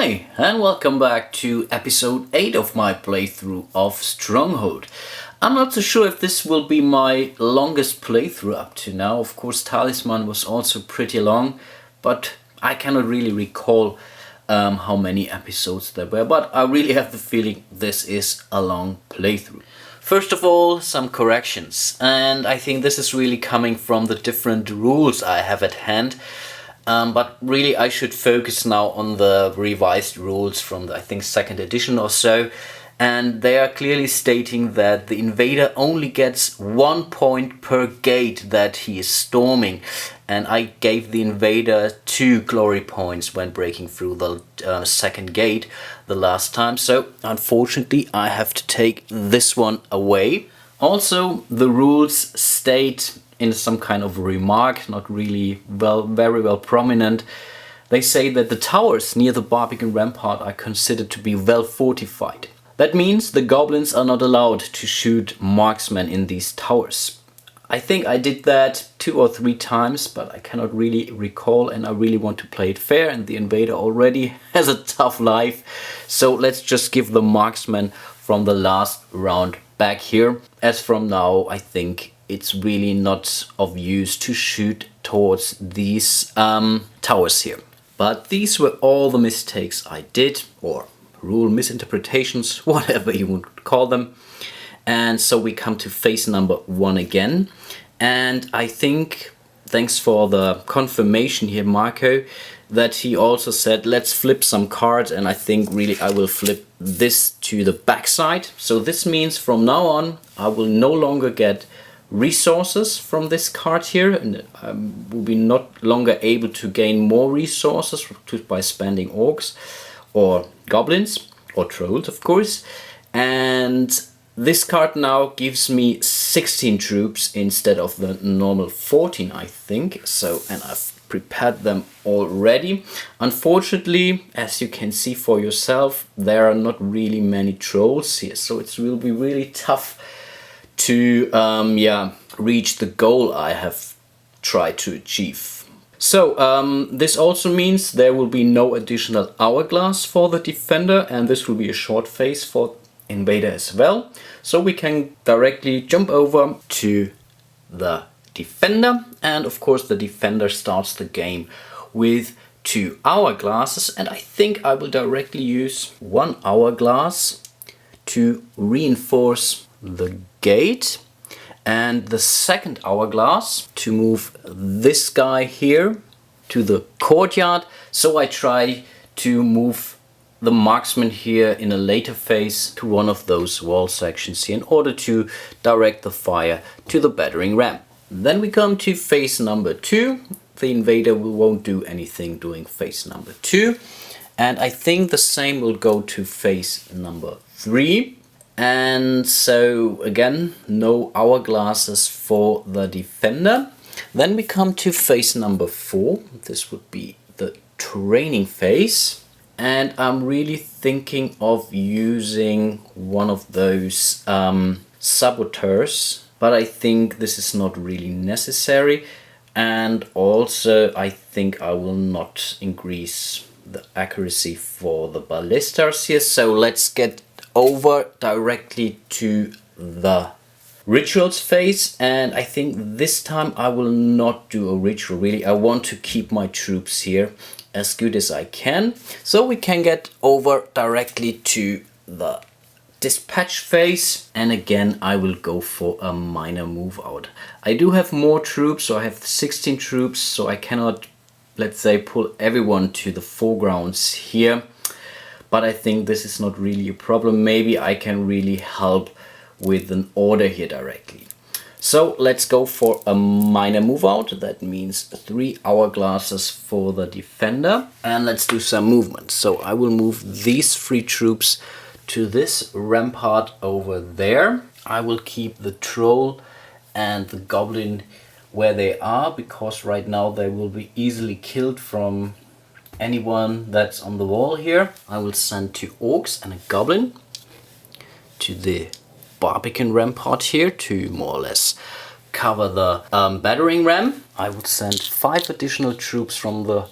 Hi, and welcome back to episode 8 of my playthrough of Stronghold. I'm not so sure if this will be my longest playthrough up to now. Of course, Talisman was also pretty long, but I cannot really recall how many episodes there were, but I really have the feeling this is a long playthrough. First of all, some corrections, and I think this is really coming from the different rules I have at hand. But really I should focus now on the revised rules from the, I think, 2nd edition or so. And they are clearly stating that the Invader only gets 1 point per gate that he is storming. And I gave the Invader 2 glory points when breaking through the 2nd gate the last time. So unfortunately I have to take this one away. Also, the rules state in some kind of remark, not really very well prominent, they say that the towers near the Barbican Rampart are considered to be well fortified. That means the goblins are not allowed to shoot marksmen in these towers. I think I did that 2 or 3 times, but I cannot really recall, and I really want to play it fair, and the Invader already has a tough life. So let's just give the marksman from the last round back here. As from now, I think it's really not of use to shoot towards these towers here. But these were all the mistakes I did, or rule misinterpretations, whatever you would call them. And so we come to phase number 1 again. And I think, thanks for the confirmation here, Marco, that he also said, let's flip some cards. And I think really I will flip this to the backside. So this means from now on, I will no longer get resources from this card here, and will be not longer able to gain more resources by spending orcs or goblins or trolls, of course. And this card now gives me 16 troops instead of the normal 14, I think. So, and I've prepared them already. Unfortunately, as you can see for yourself, there are not really many trolls here, so it will be really tough to reach the goal I have tried to achieve. So this also means there will be no additional hourglass for the Defender, and this will be a short phase for Invader as well. So we can directly jump over to the Defender, and of course the Defender starts the game with 2 hourglasses, and I think I will directly use 1 hourglass to reinforce the gate, and the 2nd hourglass to move this guy here to the courtyard. So I try to move the marksman here in a later phase to one of those wall sections here in order to direct the fire to the battering ram. Then we come to phase number 2. The Invader won't do anything during phase number 2, and I think the same will go to phase number 3. And so again, no hourglasses for the Defender. Then we come to phase number 4. This would be the training phase. And I'm really thinking of using one of those saboteurs, but I think this is not really necessary. And also I think I will not increase the accuracy for the ballistas here. So let's get over directly to the rituals phase, and I think this time I will not do a ritual. Really, I want to keep my troops here as good as I can, so we can get over directly to the dispatch phase, and again I will go for a minor move out. I do have more troops, so I have 16 troops, so I cannot, let's say, pull everyone to the foregrounds here. But I think this is not really a problem. Maybe I can really help with an order here directly. So let's go for a minor move out. That means 3 hourglasses for the Defender. And let's do some movement. So I will move these 3 troops to this rampart over there. I will keep the troll and the goblin where they are, because right now they will be easily killed from anyone that's on the wall here. I will send 2 orcs and a goblin to the Barbican Rampart here to more or less cover the battering ram. I would send 5 additional troops from the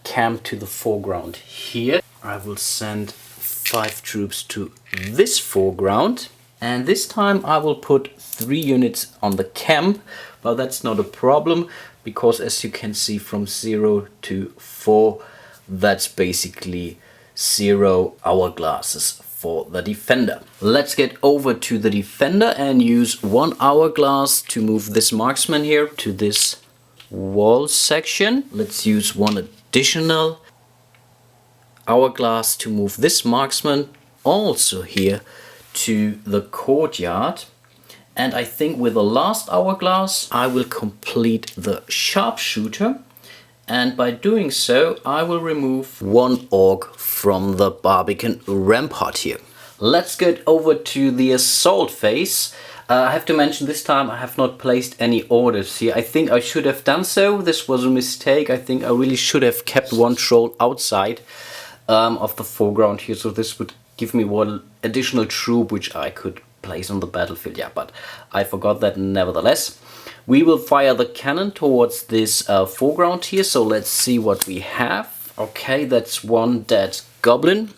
camp to the foreground here. I will send 5 troops to this foreground. And this time I will put 3 units on the camp, but that's not a problem because as you can see from 0 to 4, that's basically 0 hourglasses for the defender. Let's get over to the defender and use 1 hourglass to move this marksman here to this wall section. Let's use 1 additional hourglass to move this marksman also here to the courtyard. And I think with the last hourglass I will complete the sharpshooter, and by doing so I will remove 1 orc from the Barbican rampart here. Let's get over to the assault phase. I have to mention this time I have not placed any orders here. I think I should have done so. This was a mistake. I think I really should have kept 1 troll outside of the foreground here, so this would give me 1 additional troop which I could place on the battlefield. Yeah, but I forgot that nevertheless. We will fire the cannon towards this foreground here, so let's see what we have. Okay, that's 1 dead goblin.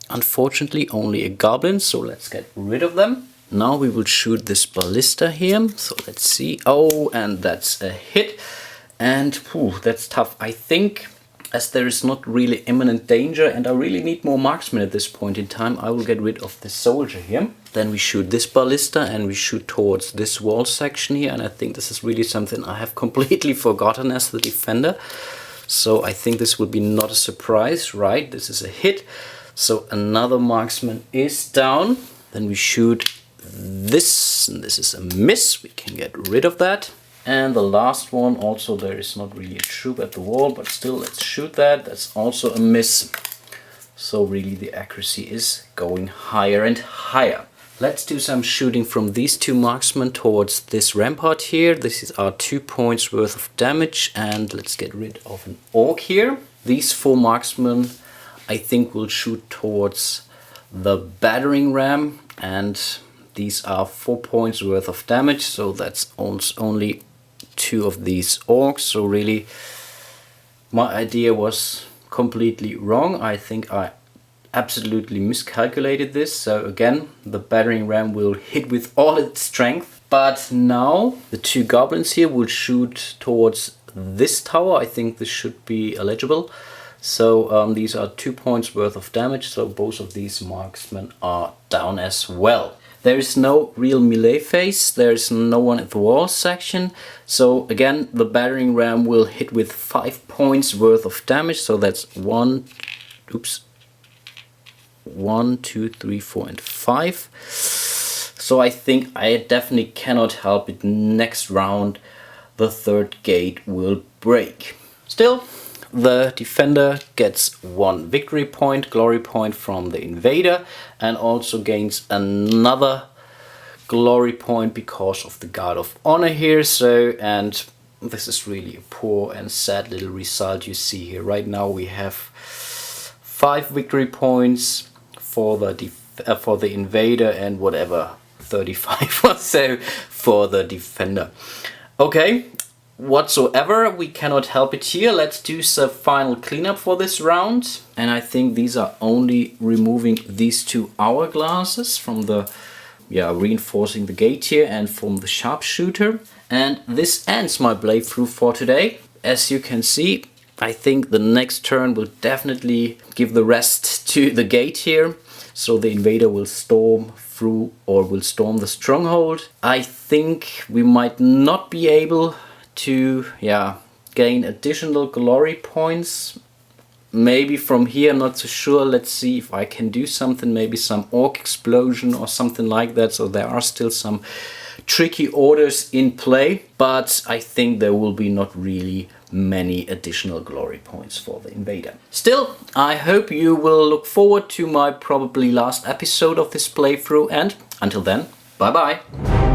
Unfortunately only a goblin, so let's get rid of them. Now we will shoot this ballista here, so let's see. Oh, and that's a hit. And whew, that's tough. I think as there is not really imminent danger and I really need more marksmen at this point in time, I will get rid of the soldier here. Then we shoot this ballista and we shoot towards this wall section here, and I think this is really something I have completely forgotten as the defender. So I think this would be not a surprise, right? This is a hit. So another marksman is down. Then we shoot this, and this is a miss. We can get rid of that. And the last one, also there is not really a troop at the wall, but still let's shoot that. That's also a miss. So really the accuracy is going higher and higher. Let's do some shooting from these 2 marksmen towards this rampart here. This is our 2 points worth of damage, and let's get rid of an orc here. These 4 marksmen I think will shoot towards the battering ram, and these are 4 points worth of damage, so that's only 2 of these orcs. So really my idea was completely wrong. I think I absolutely miscalculated this. So again, the battering ram will hit with all its strength, but now the 2 goblins here will shoot towards this tower. I think this should be eligible. So these are 2 points worth of damage, so both of these marksmen are down as well. There is no real melee phase, there is no one at the wall section. So again, the battering ram will hit with 5 points worth of damage. So that's 1, 2, 3, 4, and 5. So I think I definitely cannot help it. Next round, the 3rd gate will break. Still, the defender gets 1 victory point, glory point from the invader, and also gains another glory point because of the guard of honor here. So, and this is really a poor and sad little result you see here. Right now we have 5 victory points for the invader and whatever 35 or so for the defender. Okay. Whatsoever, we cannot help it here. Let's do some final cleanup for this round. And I think these are only removing these 2 hourglasses from the, reinforcing the gate here and from the sharpshooter. And this ends my playthrough for today. As you can see, I think the next turn will definitely give the rest to the gate here. So the invader will storm through, or will storm the stronghold. I think we might not be able to gain additional glory points. Maybe from here, I'm not so sure. Let's see if I can do something, maybe some orc explosion or something like that. So there are still some tricky orders in play, but I think there will be not really many additional glory points for the invader. Still, I hope you will look forward to my probably last episode of this playthrough, and until then, bye bye.